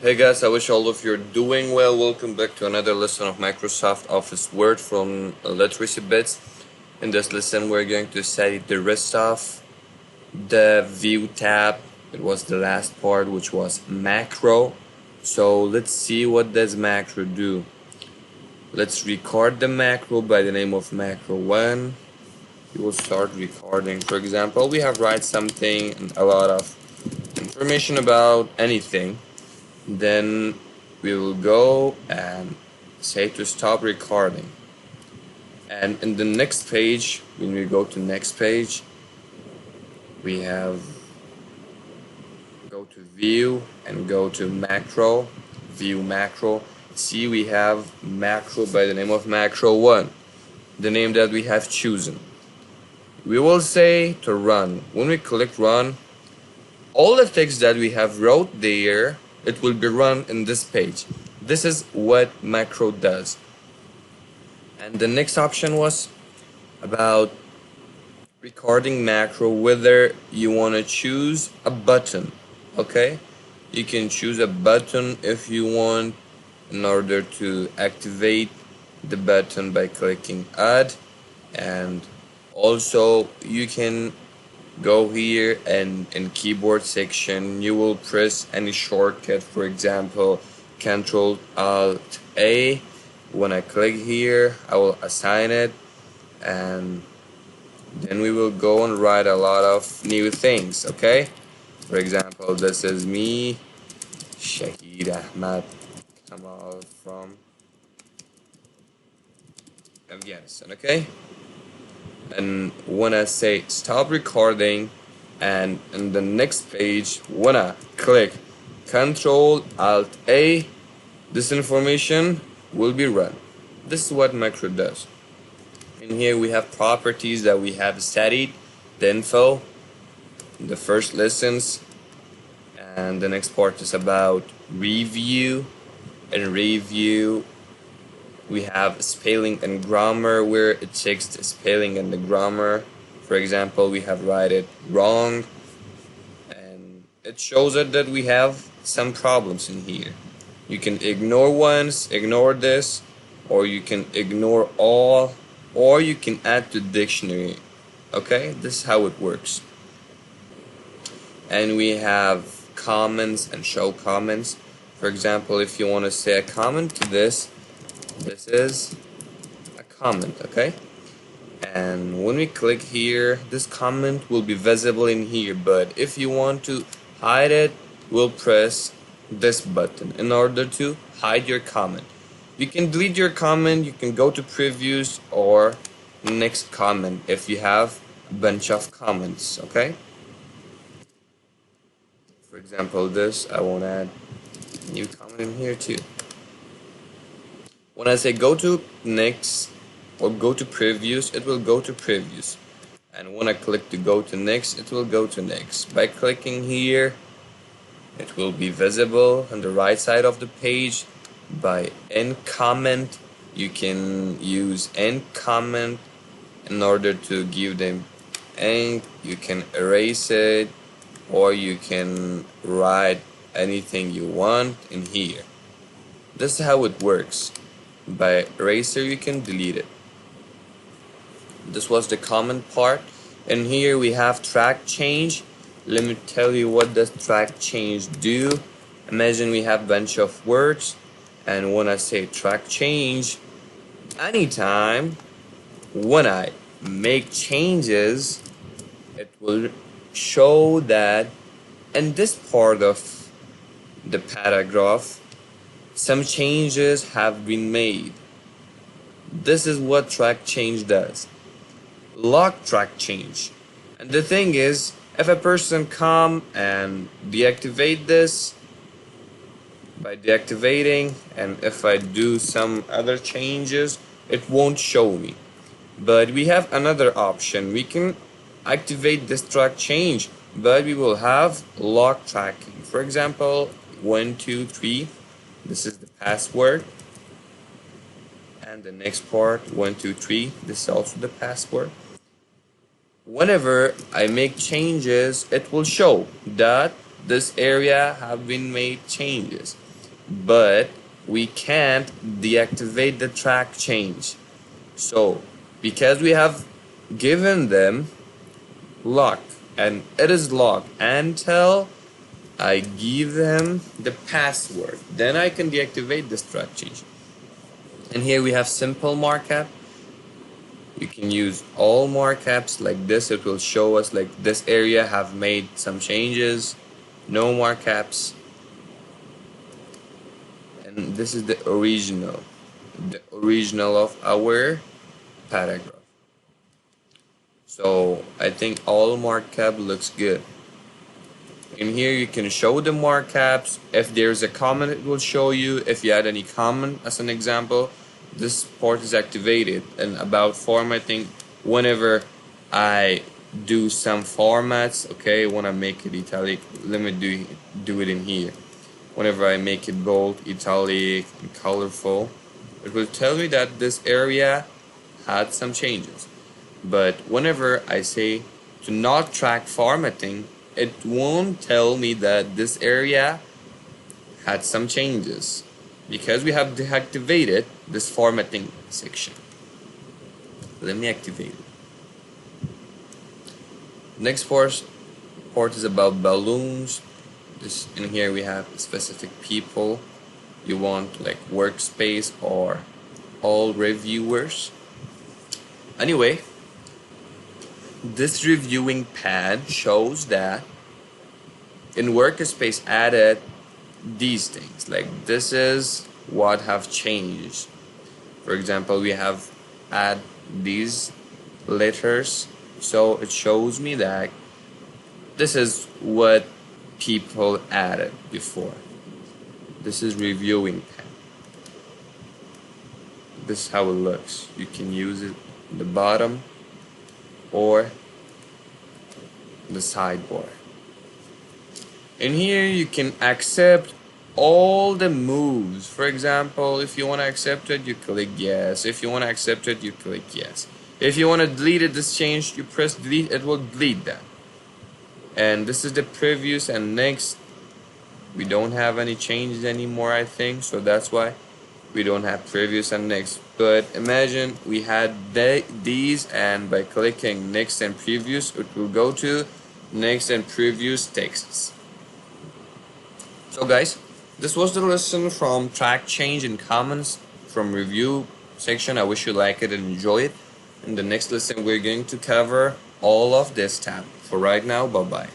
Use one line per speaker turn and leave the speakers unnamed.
Hey guys, I wish all of you are doing well. Welcome back to another lesson of Microsoft Office Word from Literacy Bits. In this lesson, we're going to study the rest of the View tab. It was the last part, which was macro. So let's see, what does macro do. Let's record the macro by the name of macro1. We will start recording. For example, we have write something and a lot of information about anything. Then we will go and say to stop recording, and in the next page, when we go to next page, we have go to view and go to macro, view macro. See, we have macro by the name of macro1, the name that we have chosen. We will say to run. When we click run, all the text that we have wrote there, it will be run in this page. This is what macro does. And the next option was about recording macro, whether you want to choose a button. Okay, you can choose a button if you want, in order to activate the button by clicking add. And also you can go here, and in keyboard section you will press any shortcut, for example Ctrl Alt A. When I click here, I will assign it, and then we will go and write a lot of new things. Okay, for example, this is me, Shahid Ahmad Kamal from Afghanistan. Okay, and when I say stop recording, and in the next page when I click Ctrl Alt A, this information will be run. This is what macro does. In here we have properties that we have studied, the info, the first lessons, and the next part is about review. In review we have spelling and grammar, where it checks the spelling and the grammar. For example, we have write it wrong, and it shows it that we have some problems in here. You can ignore once, ignore this, or you can ignore all, or you can add to dictionary. Okay, this is how it works. And we have comments and show comments. For example, if you want to say a comment to this, this is a comment. Okay, and when we click here, this comment will be visible in here, but if you want to hide it, we'll press this button in order to hide your comment. You can delete your comment, you can go to previews or next comment if you have a bunch of comments. Okay, for example, this, I want to add a new comment in here too. When I say go to next or go to previews, it will go to previews, and when I click to go to next, it will go to next. By clicking here, it will be visible on the right side of the page. By end comment, you can use end comment in order to give them end. You can erase it, or you can write anything you want in here. This is how it works. By eraser, you can delete it. This was the comment part. And here we have track change. Let me tell you what does track change do. Imagine we have a bunch of words, and when I say track change, anytime when I make changes, it will show that in this part of the paragraph some changes have been made. This is what track change does. Lock track change. And the thing is, if a person come and deactivate this, by deactivating, and if I do some other changes, it won't show me. But we have another option. We can activate this track change, but we will have lock tracking. For example, 1 2 3, this is the password, and the next part 1 2 3, this is also the password. Whenever I make changes, it will show that this area have been made changes, but we can't deactivate the track change. So because we have given them lock, and it is locked until I give them the password, then I can deactivate this track change. And here we have simple markup. You can use all markups like this. It will show us like this area have made some changes, no markups, and this is the original of our paragraph. So I think all markup looks good. In here you can show the markups. If there's a comment, it will show you. If you add any comment as an example, this part is activated. And about formatting, whenever I do some formats, okay, when I make it italic, let me do it in here. Whenever I make it bold, italic, and colorful, it will tell me that this area had some changes. But whenever I say to not track formatting, it won't tell me that this area had some changes because we have deactivated this formatting section. Let me activate it. Next part is about balloons. This in here we have specific people you want, like workspace or all reviewers. Anyway, this reviewing pad shows that in workspace added these things, like this is what have changed. For example, we have add these letters, so it shows me that this is what people added before. This is reviewing pad. This is how it looks. You can use it in the bottom or the sidebar. In here you can accept all the moves. For example, if you want to accept it, you click yes. If you want to accept it, you click yes. If you want to delete it, this change, you press delete, it will delete that. And this is the previous and next. We don't have any changes anymore, I think, so that's why we don't have previous and next. But imagine we had these, and by clicking next and previous, it will go to next and previous texts. So guys, this was the lesson from track change and comments from review section. I wish you like it and enjoy it. In the next lesson we're going to cover all of this tab. For right now, bye bye.